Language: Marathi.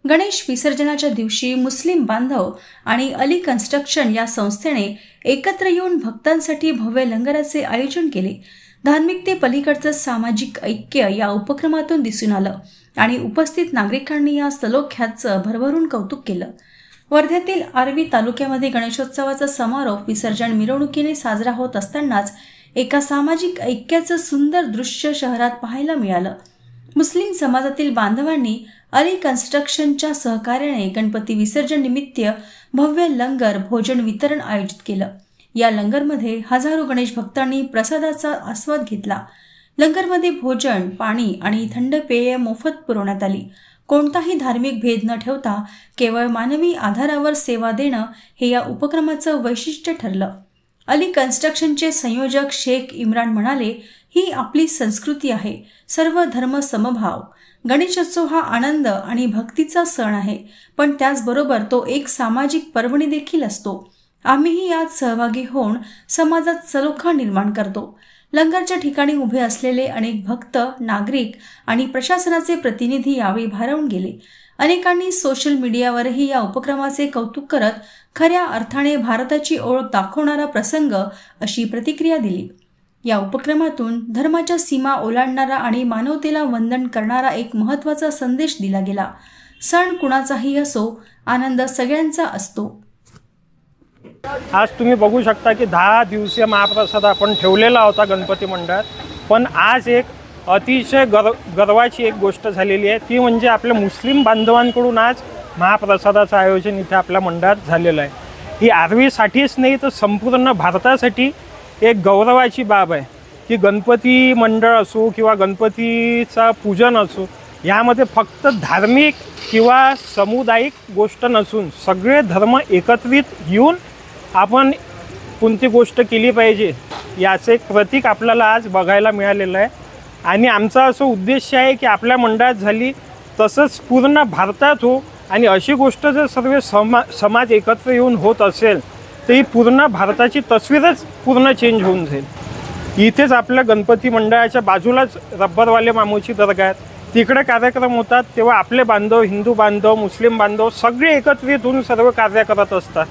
गणेश विसर्जनाच्या दिवशी मुस्लिम बांधव आणि अली कन्स्ट्रक्शन या संस्थेने एकत्र येऊन भक्तांसाठी भव्य लंगराचे आयोजन केले। धार्मिकतेपलीकडचं सामाजिक ऐक्य या उपक्रमातून दिसून आलं आणि उपस्थित नागरिकांनी या सलोख्याचं भरभरून कौतुक केलं। वर्ध्यातील आर्वी तालुक्यामध्ये गणेशोत्सवाचा समारोप विसर्जन मिरवणुकीने साजरा होत असतानाच एका सामाजिक ऐक्याचं सुंदर दृश्य शहरात पाहायला मिळालं। मुस्लिम समाजातील बांधवांनी अली कन्स्ट्रक्शनच्या सहकार्याने गणपती विसर्जन निमित्त भव्य लंगर भोजन वितरण आयोजित केलं। या लंगरमध्ये हजारो गणेश भक्तांनी प्रसादाचा आस्वाद घेतला। लंगरमध्ये भोजन, पाणी आणि थंड पेय मोफत पुरवण्यात आली। कोणताही धार्मिक भेद न ठेवता केवळ मानवी आधारावर सेवा देणं हे या उपक्रमाचं वैशिष्ट्य ठरलं। अली कन्स्ट्रक्शनचे संयोजक शेख इम्रान म्हणाले, ही आपली संस्कृती आहे, सर्व धर्म समभाव। गणेशोत्सव हा आनंद आणि भक्तीचा सण आहे, पण त्याचबरोबर तो एक सामाजिक पर्वणी देखील असतो। आम्हीही यात सहभागी होऊन समाजात सलोखा निर्माण करतो। लंगरच्या ठिकाणी उभे असलेले अनेक भक्त, नागरिक आणि प्रशासनाचे प्रतिनिधी यावेळी भारावून गेले। अनेकांनी सोशल मीडियावरही या उपक्रमाचे कौतुक करत खऱ्या अर्थाने भारताची ओळख दाखवणारा प्रसंग अशी प्रतिक्रिया दिली। या उपक्रमातून धर्माच्या सीमा ओलांडणारा आणि मानवतेला वंदन करणारा एक महत्त्वाचा संदेश दिला गेला। सण कुणाचाही असो, आनंद सगळ्यांचा असतो। आज तुम्ही बघू शकता की 10 दिवसीय महाप्रसाद आपण ठेवलेला होता गणपती मंडळात, पण आज एक अतिशय गर्वाची एक गोष्ट झालेली आहे, ती म्हणजे आपल्या मुस्लिम बांधवांकडून आज महाप्रसादाचं आयोजन इथे आपल्या मंडळात झालेलं आहे। ही आर्वीसाठीच नाही तर संपूर्ण भारतासाठी एक गौरवाची बाब आहे की गणपती मंडळ असो किंवा गणपतीचा पूजन असो, यामध्ये फक्त धार्मिक किंवा सामुदायिक गोष्ट नसून सगळे धर्म एकत्रित येऊन आपण कोणती गोष्ट केली पाहिजे याचे एक प्रतीक आपल्याला आज बघायला मिळालेलं आहे। आणि आमचा असं उद्देश आहे की आपल्या मंडळात झाली तसंच पूर्ण भारतात हो, आणि अशी गोष्ट जर सर्व समाज एकत्र येऊन होत असेल तर ही पूर्ण भारताची तस्वीरच पूर्ण चेंज होऊन जाईल। इथेच आपल्या गणपती मंडळाच्या बाजूलाच रब्बरवाले मामूची दर्गा आहे, तिकडे कार्यक्रम होतात तेव्हा आपले बांधव, हिंदू बांधव, मुस्लिम बांधव सगळे एकत्रित होऊन सर्व कार्य करत असतात।